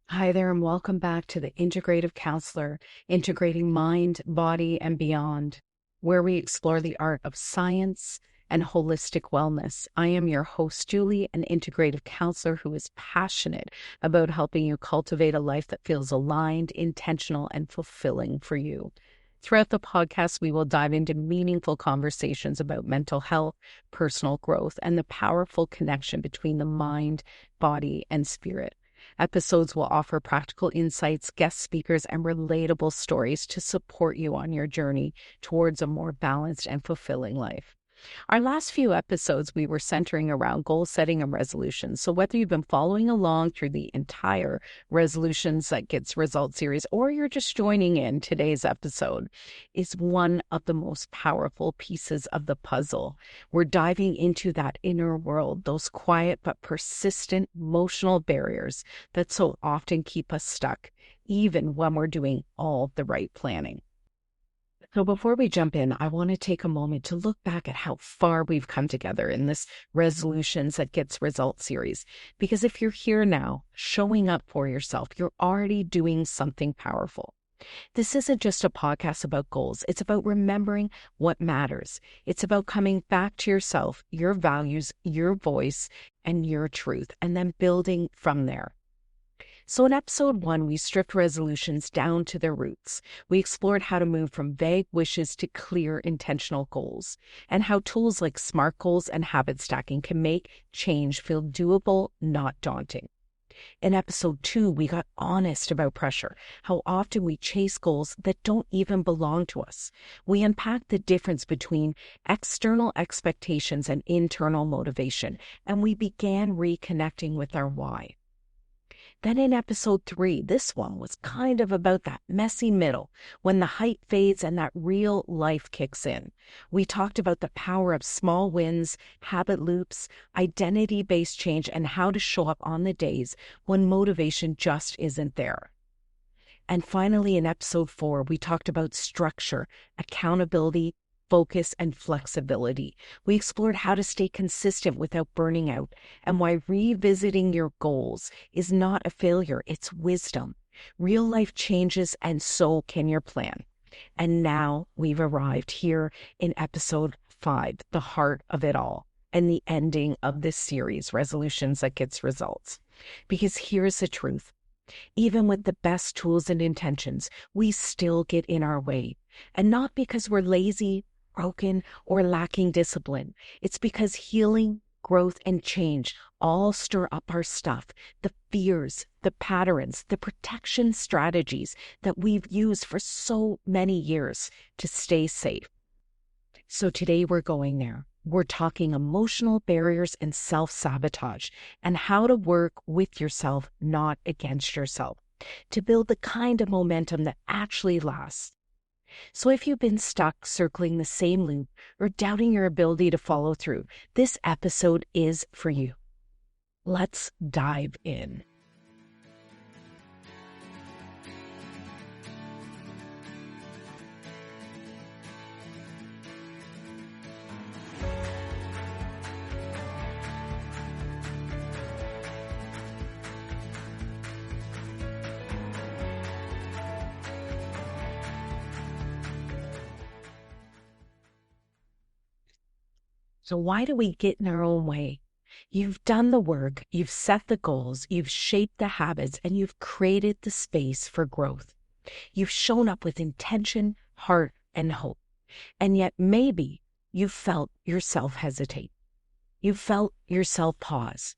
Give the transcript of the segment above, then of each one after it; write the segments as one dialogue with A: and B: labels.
A: Hi there, and welcome back to the Integrative Counselor, Integrating Mind, Body, and Beyond, where we explore the art of science and holistic wellness. I am your host, Julie, an integrative counselor who is passionate about helping you cultivate a life that feels aligned, intentional, and fulfilling for you. Throughout the podcast, we will dive into meaningful conversations about mental health, personal growth, and the powerful connection between the mind, body, and spirit. Episodes will offer practical insights, guest speakers, and relatable stories to support you on your journey towards a more balanced and fulfilling life. Our last few episodes, we were centering around goal setting and resolutions. So whether you've been following along through the entire Resolutions That Gets Results series, or you're just joining in, today's episode is one of the most powerful pieces of the puzzle. We're diving into that inner world, those quiet but persistent emotional barriers that so often keep us stuck, even when we're doing all the right planning. So before we jump in, I want to take a moment to look back at how far we've come together in this Resolutions That Gets Results series. Because if you're here now, showing up for yourself, you're already doing something powerful. This isn't just a podcast about goals. It's about remembering what matters. It's about coming back to yourself, your values, your voice, and your truth, and then building from there. So in episode 1, we stripped resolutions down to their roots. We explored how to move from vague wishes to clear, intentional goals, and how tools like SMART goals and habit stacking can make change feel doable, not daunting. In episode 2, we got honest about pressure, how often we chase goals that don't even belong to us. We unpacked the difference between external expectations and internal motivation, and we began reconnecting with our why. Then in episode 3, this one was kind of about that messy middle, when the hype fades and that real life kicks in. We talked about the power of small wins, habit loops, identity-based change, and how to show up on the days when motivation just isn't there. And finally, in episode 4, we talked about structure, accountability, focus, and flexibility. We explored how to stay consistent without burning out, and why revisiting your goals is not a failure, it's wisdom. Real life changes, and so can your plan. And now we've arrived here in episode 5, the heart of it all, and the ending of this series, Resolutions That Gets Results. Because here's the truth. Even with the best tools and intentions, we still get in our way. And not because we're lazy, broken, or lacking discipline. It's because healing, growth, and change all stir up our stuff, the fears, the patterns, the protection strategies that we've used for so many years to stay safe. So today we're going there. We're talking emotional barriers and self-sabotage, and how to work with yourself, not against yourself, to build the kind of momentum that actually lasts. So if you've been stuck circling the same loop or doubting your ability to follow through, this episode is for you. Let's dive in. So why do we get in our own way? You've done the work, you've set the goals, you've shaped the habits, and you've created the space for growth. You've shown up with intention, heart, and hope. And yet maybe you felt yourself hesitate. You felt yourself pause.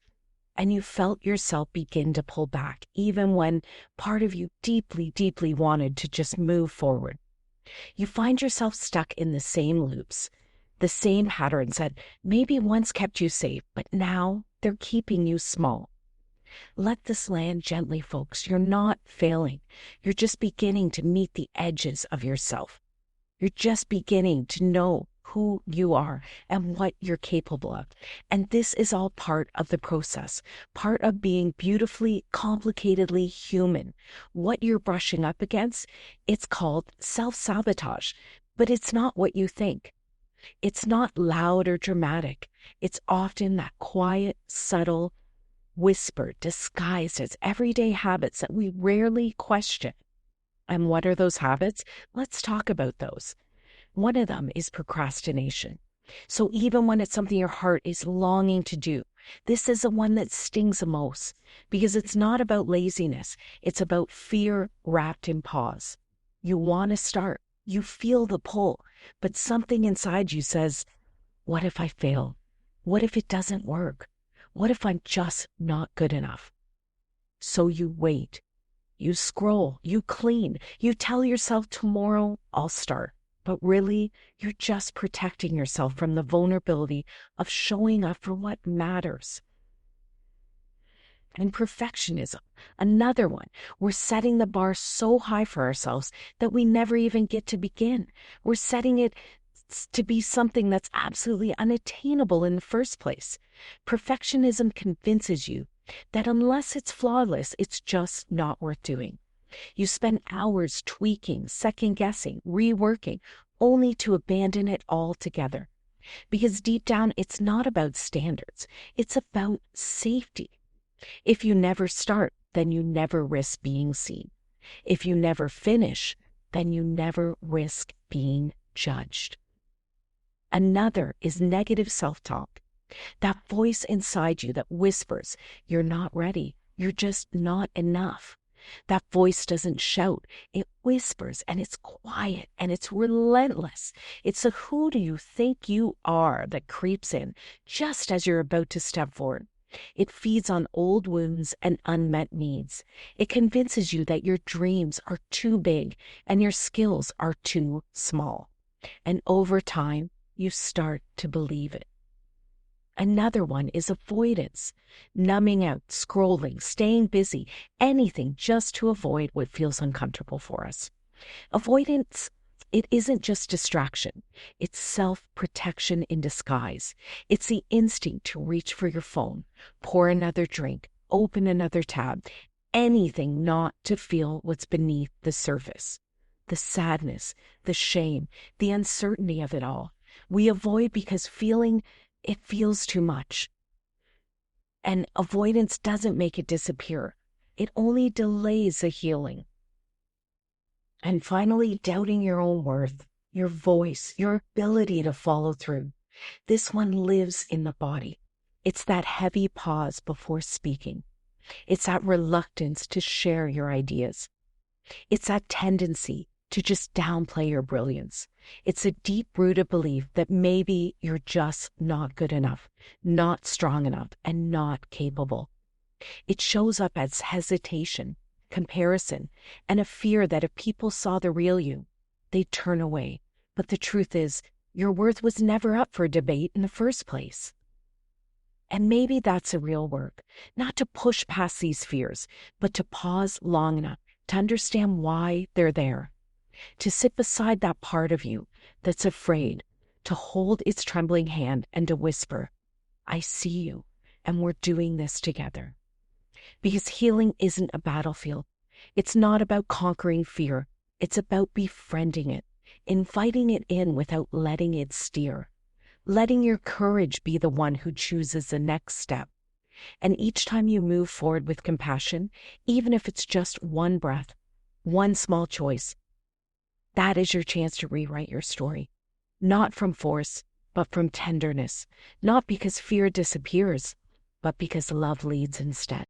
A: And you felt yourself begin to pull back, even when part of you deeply, deeply wanted to just move forward. You find yourself stuck in the same loops, the same patterns that maybe once kept you safe, but now they're keeping you small. Let this land gently, folks. You're not failing. You're just beginning to meet the edges of yourself. You're just beginning to know who you are and what you're capable of. And this is all part of the process, part of being beautifully, complicatedly human. What you're brushing up against, it's called self-sabotage, but it's not what you think. It's not loud or dramatic. It's often that quiet, subtle whisper disguised as everyday habits that we rarely question. And what are those habits? Let's talk about those. One of them is procrastination. So even when it's something your heart is longing to do, this is the one that stings the most because it's not about laziness. It's about fear wrapped in pause. You want to start. You feel the pull, but something inside you says, what if I fail? What if it doesn't work? What if I'm just not good enough? So you wait. You scroll, you clean, you tell yourself tomorrow I'll start. But really, you're just protecting yourself from the vulnerability of showing up for what matters. And perfectionism, another one. We're setting the bar so high for ourselves that we never even get to begin. We're setting it to be something that's absolutely unattainable in the first place. Perfectionism convinces you that unless it's flawless, it's just not worth doing. You spend hours tweaking, second-guessing, reworking, only to abandon it altogether. Because deep down, it's not about standards. It's about safety. If you never start, then you never risk being seen. If you never finish, then you never risk being judged. Another is negative self-talk. That voice inside you that whispers, you're not ready, you're just not enough. That voice doesn't shout, it whispers, and it's quiet and it's relentless. It's a who do you think you are that creeps in just as you're about to step forward. It feeds on old wounds and unmet needs. It convinces you that your dreams are too big and your skills are too small. And over time, you start to believe it. Another one is avoidance, numbing out, scrolling, staying busy, anything just to avoid what feels uncomfortable for us. Avoidance, it isn't just distraction. It's self-protection in disguise. It's the instinct to reach for your phone, pour another drink, open another tab, anything not to feel what's beneath the surface. The sadness, the shame, the uncertainty of it all. We avoid because it feels too much. And avoidance doesn't make it disappear. It only delays the healing. And finally, doubting your own worth, your voice, your ability to follow through. This one lives in the body. It's that heavy pause before speaking. It's that reluctance to share your ideas. It's that tendency to just downplay your brilliance. It's a deep-rooted belief that maybe you're just not good enough, not strong enough, and not capable. It shows up as hesitation, comparison, and a fear that if people saw the real you, they'd turn away. But the truth is, your worth was never up for debate in the first place. And maybe that's the real work, not to push past these fears, but to pause long enough to understand why they're there. To sit beside that part of you that's afraid, to hold its trembling hand and to whisper, I see you, and we're doing this together. Because healing isn't a battlefield. It's not about conquering fear. It's about befriending it, inviting it in without letting it steer, letting your courage be the one who chooses the next step. And each time you move forward with compassion, even if it's just one breath, one small choice, that is your chance to rewrite your story. Not from force, but from tenderness. Not because fear disappears, but because love leads instead.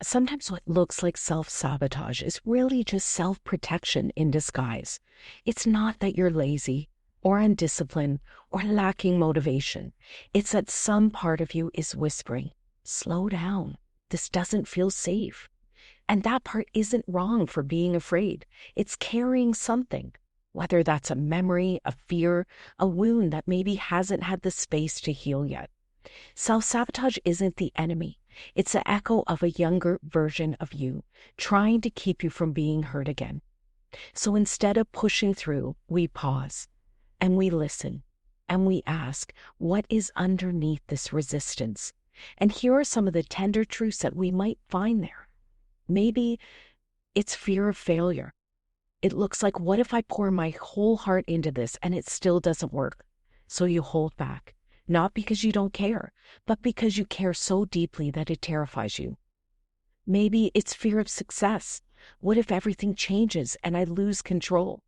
A: Sometimes what looks like self-sabotage is really just self-protection in disguise. It's not that you're lazy or undisciplined or lacking motivation. It's that some part of you is whispering, slow down. This doesn't feel safe. And that part isn't wrong for being afraid. It's carrying something, whether that's a memory, a fear, a wound that maybe hasn't had the space to heal yet. Self-sabotage isn't the enemy. It's the echo of a younger version of you, trying to keep you from being hurt again. So instead of pushing through, we pause, and we listen, and we ask, what is underneath this resistance? And here are some of the tender truths that we might find there. Maybe it's fear of failure. It looks like, what if I pour my whole heart into this and it still doesn't work? So you hold back. not because you don't care, but because you care so deeply that it terrifies you. Maybe it's fear of success. What if everything changes and I lose control?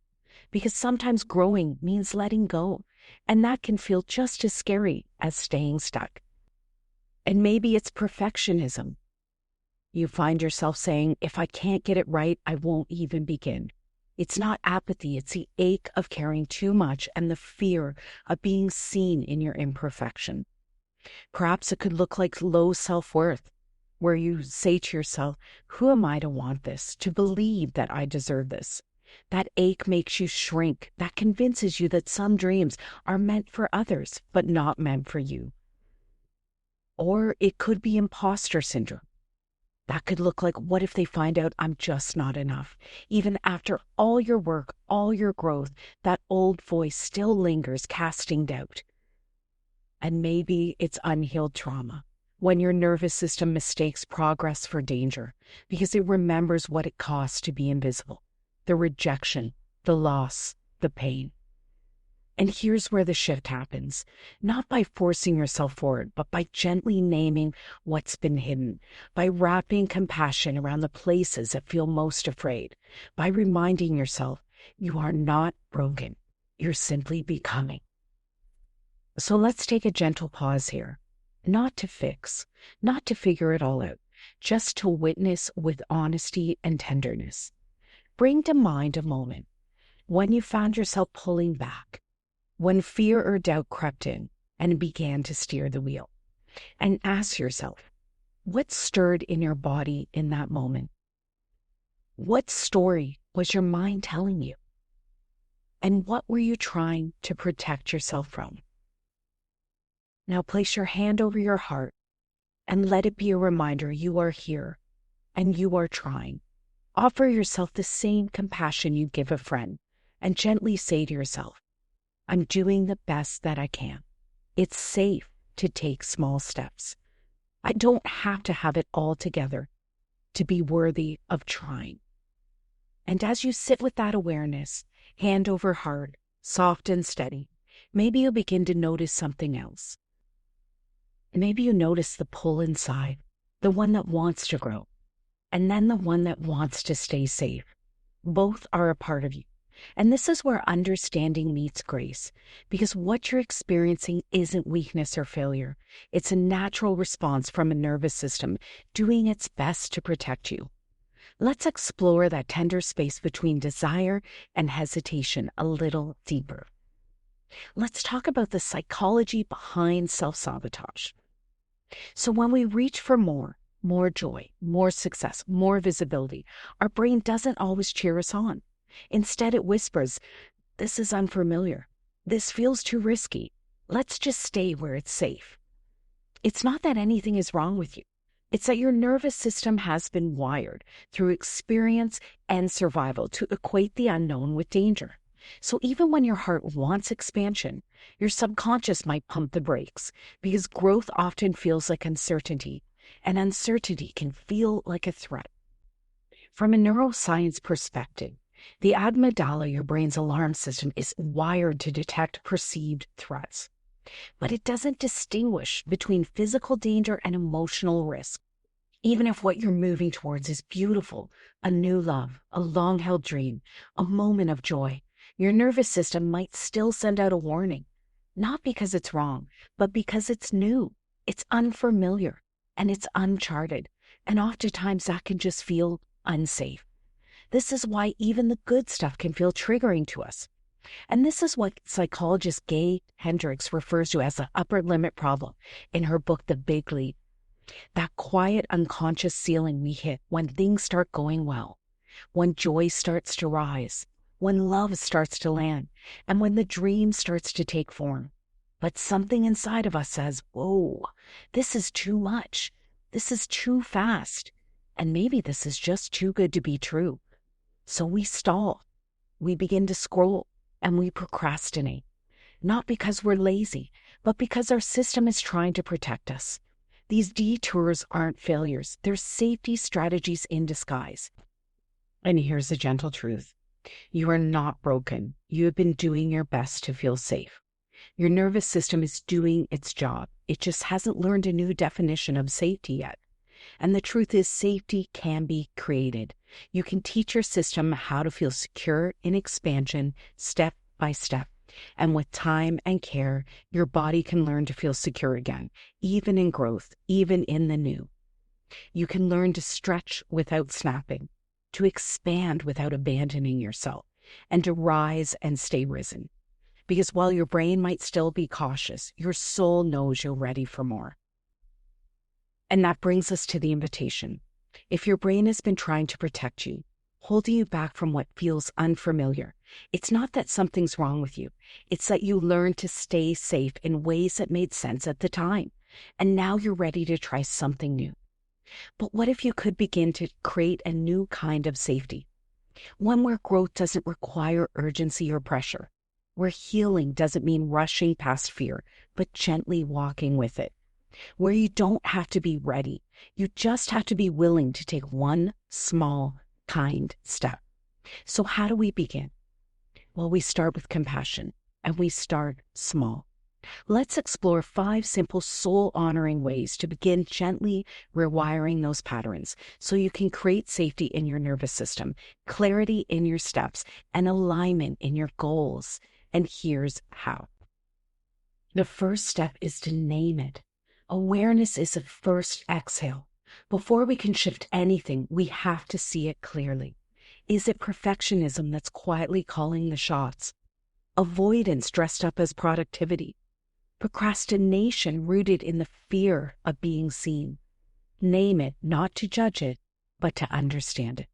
A: Because sometimes growing means letting go, and that can feel just as scary as staying stuck. And maybe it's perfectionism. You find yourself saying, if I can't get it right, I won't even begin. It's not apathy, it's the ache of caring too much and the fear of being seen in your imperfection. Perhaps it could look like low self-worth, where you say to yourself, who am I to want this, to believe that I deserve this? That ache makes you shrink. That convinces you that some dreams are meant for others, but not meant for you. Or it could be imposter syndrome. That could look like, what if they find out I'm just not enough? Even after all your work, all your growth, that old voice still lingers, casting doubt. And maybe it's unhealed trauma, when your nervous system mistakes progress for danger, because it remembers what it costs to be invisible, the rejection, the loss, the pain. And here's where the shift happens, not by forcing yourself forward, but by gently naming what's been hidden, by wrapping compassion around the places that feel most afraid, by reminding yourself you are not broken, you're simply becoming. So let's take a gentle pause here, not to fix, not to figure it all out, just to witness with honesty and tenderness. Bring to mind a moment when you found yourself pulling back, when fear or doubt crept in and began to steer the wheel. And ask yourself, what stirred in your body in that moment? What story was your mind telling you? And what were you trying to protect yourself from? Now place your hand over your heart and let it be a reminder you are here and you are trying. Offer yourself the same compassion you'd give a friend and gently say to yourself, I'm doing the best that I can. It's safe to take small steps. I don't have to have it all together to be worthy of trying. And as you sit with that awareness, hand over heart, soft and steady, maybe you'll begin to notice something else. Maybe you notice the pull inside, the one that wants to grow, and then the one that wants to stay safe. Both are a part of you. And this is where understanding meets grace, because what you're experiencing isn't weakness or failure. It's a natural response from a nervous system doing its best to protect you. Let's explore that tender space between desire and hesitation a little deeper. Let's talk about the psychology behind self-sabotage. So when we reach for more joy, more success, more visibility, our brain doesn't always cheer us on. Instead, it whispers, this is unfamiliar. This feels too risky. Let's just stay where it's safe. It's not that anything is wrong with you. It's that your nervous system has been wired through experience and survival to equate the unknown with danger. So even when your heart wants expansion, your subconscious might pump the brakes because growth often feels like uncertainty, and uncertainty can feel like a threat. From a neuroscience perspective, the amygdala, your brain's alarm system, is wired to detect perceived threats. But it doesn't distinguish between physical danger and emotional risk. Even if what you're moving towards is beautiful, a new love, a long-held dream, a moment of joy, your nervous system might still send out a warning. Not because it's wrong, but because it's new, it's unfamiliar, and it's uncharted. And oftentimes that can just feel unsafe. This is why even the good stuff can feel triggering to us. And this is what psychologist Gay Hendricks refers to as the upper limit problem in her book, The Big Leap. That quiet unconscious ceiling we hit when things start going well, when joy starts to rise, when love starts to land, and when the dream starts to take form. But something inside of us says, whoa, this is too much. This is too fast. And maybe this is just too good to be true. So we stall, we begin to scroll, and we procrastinate. Not because we're lazy, but because our system is trying to protect us. These detours aren't failures. They're safety strategies in disguise. And here's the gentle truth. You are not broken. You have been doing your best to feel safe. Your nervous system is doing its job. It just hasn't learned a new definition of safety yet. And the truth is, safety can be created. You can teach your system how to feel secure in expansion step by step. And with time and care, your body can learn to feel secure again, even in growth, even in the new. You can learn to stretch without snapping, to expand without abandoning yourself, and to rise and stay risen. Because while your brain might still be cautious, your soul knows you're ready for more. And that brings us to the invitation. If your brain has been trying to protect you, holding you back from what feels unfamiliar, it's not that something's wrong with you. It's that you learned to stay safe in ways that made sense at the time. And now you're ready to try something new. But what if you could begin to create a new kind of safety? One where growth doesn't require urgency or pressure, where healing doesn't mean rushing past fear, but gently walking with it, where you don't have to be ready. You just have to be willing to take one small, kind step. So how do we begin? Well, we start with compassion, and we start small. Let's explore 5 simple soul-honoring ways to begin gently rewiring those patterns so you can create safety in your nervous system, clarity in your steps, and alignment in your goals. And here's how. The first step is to name it. Awareness is a first exhale. Before we can shift anything, we have to see it clearly. Is it perfectionism that's quietly calling the shots? Avoidance dressed up as productivity? Procrastination rooted in the fear of being seen? Name it, not to judge it, but to understand it.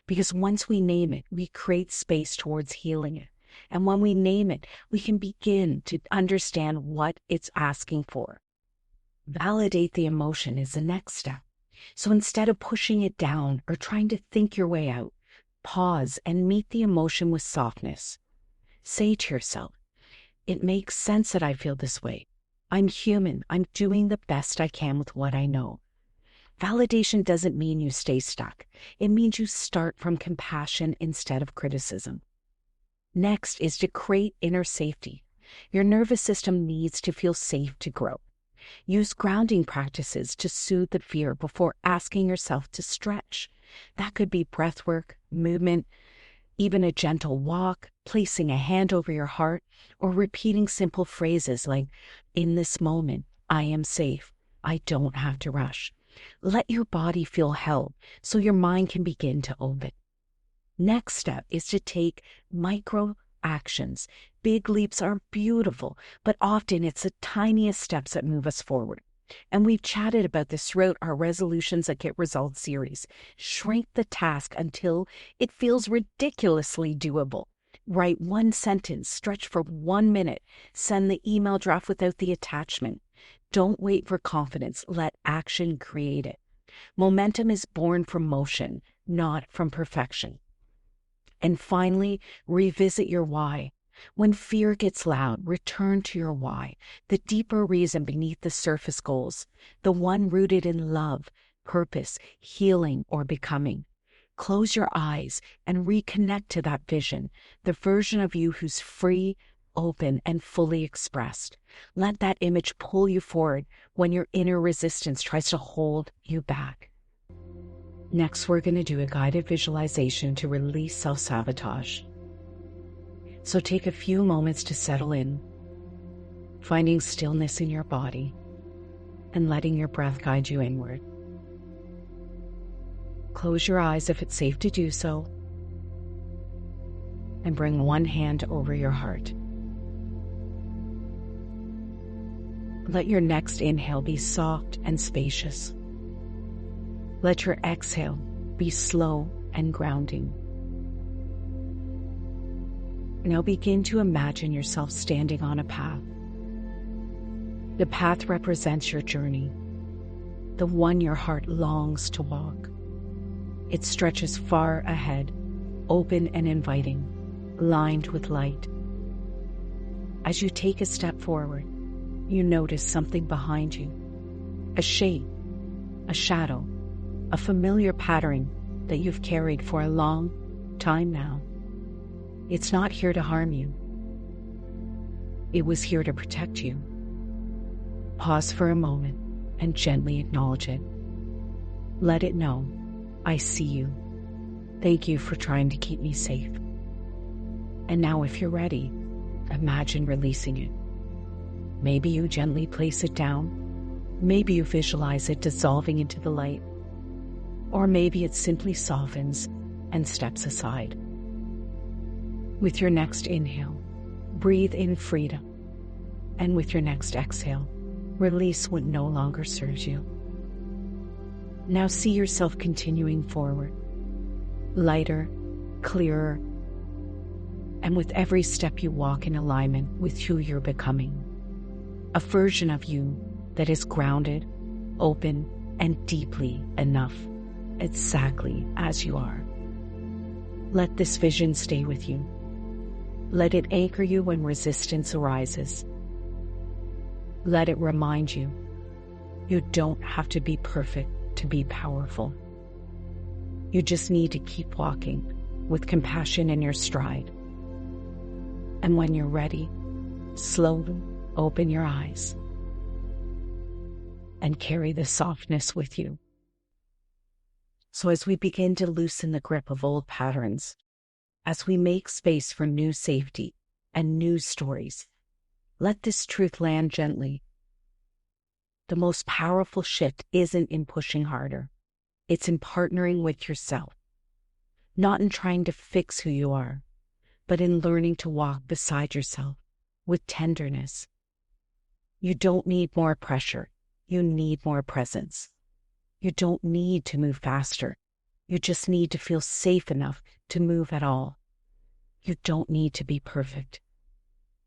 A: Because once we name it, we create space towards healing it. And when we name it, we can begin to understand what it's asking for. Validate the emotion is the next step. So instead of pushing it down or trying to think your way out, pause and meet the emotion with softness. Say to yourself, it makes sense that I feel this way. I'm human. I'm doing the best I can with what I know. Validation doesn't mean you stay stuck. It means you start from compassion instead of criticism. Next is to create inner safety. Your nervous system needs to feel safe to grow. Use grounding practices to soothe the fear before asking yourself to stretch. That could be breath work, movement, even a gentle walk, placing a hand over your heart, or repeating simple phrases like, in this moment, I am safe. I don't have to rush. Let your body feel held so your mind can begin to open. Next step is to take micro actions. Big leaps are beautiful, but often it's the tiniest steps that move us forward. And we've chatted about this throughout our Resolutions That Get Results series. Shrink the task until it feels ridiculously doable. Write one sentence, stretch for 1 minute, send the email draft without the attachment. Don't wait for confidence, let action create it. Momentum is born from motion, not from perfection. And finally, revisit your why. When fear gets loud, return to your why, the deeper reason beneath the surface goals, the one rooted in love, purpose, healing, or becoming. Close your eyes and reconnect to that vision, the version of you who's free, open, and fully expressed. Let that image pull you forward when your inner resistance tries to hold you back. Next, we're going to do a guided visualization to release self-sabotage. So take a few moments to settle in, finding stillness in your body and letting your breath guide you inward. Close your eyes if it's safe to do so, and bring one hand over your heart. Let your next inhale be soft and spacious. Let your exhale be slow and grounding. Now begin to imagine yourself standing on a path. The path represents your journey, the one your heart longs to walk. It stretches far ahead, open and inviting, lined with light. As you take a step forward, you notice something behind you, a shape, a shadow, a familiar pattern that you've carried for a long time now. It's not here to harm you. It was here to protect you. Pause for a moment and gently acknowledge it. Let it know, I see you. Thank you for trying to keep me safe. And now if you're ready, imagine releasing it. Maybe you gently place it down. Maybe you visualize it dissolving into the light. Or maybe it simply softens and steps aside. With your next inhale, breathe in freedom. And with your next exhale, release what no longer serves you. Now see yourself continuing forward, lighter, clearer, and with every step you walk in alignment with who you're becoming. A version of you that is grounded, open, and deeply enough, exactly as you are. Let this vision stay with you. Let it anchor you when resistance arises. Let it remind you, you don't have to be perfect to be powerful. You just need to keep walking with compassion in your stride. And when you're ready, slowly open your eyes and carry the softness with you. So as we begin to loosen the grip of old patterns, as we make space for new safety and new stories, let this truth land gently. The most powerful shift isn't in pushing harder. It's in partnering with yourself, not in trying to fix who you are, but in learning to walk beside yourself with tenderness. You don't need more pressure. You need more presence. You don't need to move faster. You just need to feel safe enough to move at all. You don't need to be perfect.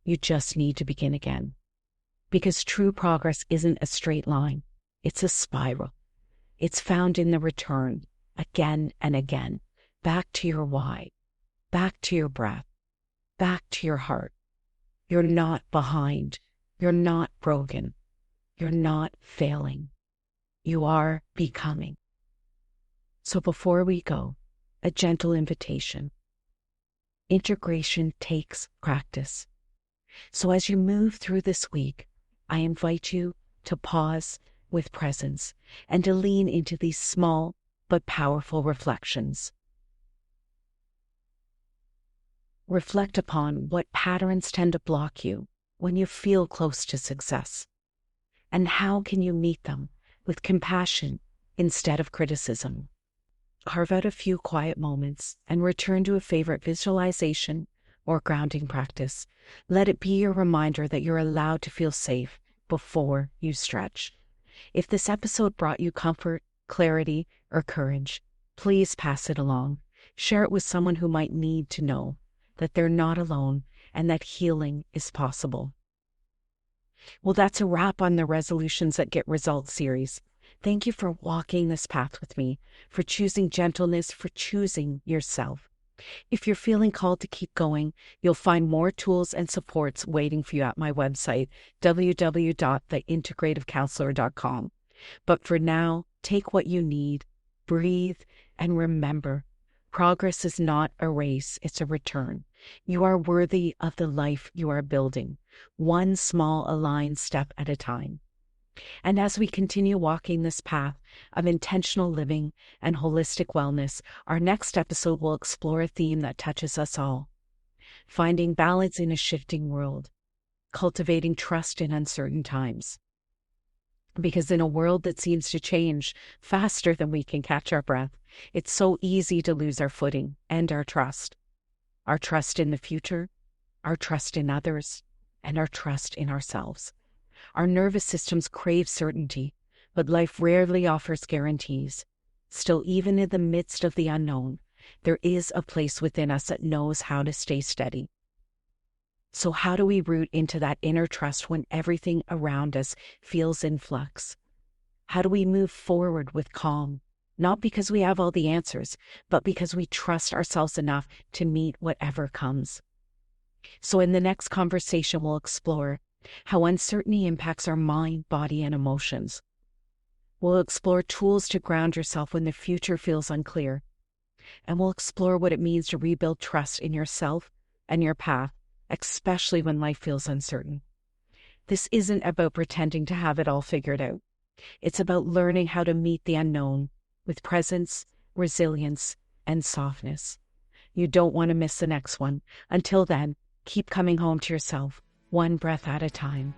A: You just need to begin again. Because true progress isn't a straight line. It's a spiral. It's found in the return, again and again, back to your why, back to your breath, back to your heart. You're not behind. You're not broken. You're not failing. You are becoming. So before we go, a gentle invitation. Integration takes practice. So as you move through this week, I invite you to pause with presence and to lean into these small but powerful reflections. Reflect upon what patterns tend to block you when you feel close to success, and how can you meet them with compassion instead of criticism. Carve out a few quiet moments and return to a favorite visualization or grounding practice. Let it be a reminder that you're allowed to feel safe before you stretch. If this episode brought you comfort, clarity, or courage, please pass it along. Share it with someone who might need to know that they're not alone and that healing is possible. Well, that's a wrap on the Resolutions That Get Results series. Thank you for walking this path with me, for choosing gentleness, for choosing yourself. If you're feeling called to keep going, you'll find more tools and supports waiting for you at my website, www.theintegrativecounselor.com. But for now, take what you need, breathe, and remember, progress is not a race, it's a return. You are worthy of the life you are building, one small aligned step at a time. And as we continue walking this path of intentional living and holistic wellness, our next episode will explore a theme that touches us all: finding balance in a shifting world, cultivating trust in uncertain times. Because in a world that seems to change faster than we can catch our breath, it's so easy to lose our footing and our trust in the future, our trust in others, and our trust in ourselves. Our nervous systems crave certainty, but life rarely offers guarantees. Still, even in the midst of the unknown, there is a place within us that knows how to stay steady. So how do we root into that inner trust when everything around us feels in flux? How do we move forward with calm? Not because we have all the answers, but because we trust ourselves enough to meet whatever comes. So in the next conversation, we'll explore how uncertainty impacts our mind, body, and emotions. We'll explore tools to ground yourself when the future feels unclear. And we'll explore what it means to rebuild trust in yourself and your path especially when life feels uncertain. This isn't about pretending to have it all figured out. It's about learning how to meet the unknown with presence, resilience, and softness. You don't want to miss the next one. Until then, keep coming home to yourself, one breath at a time.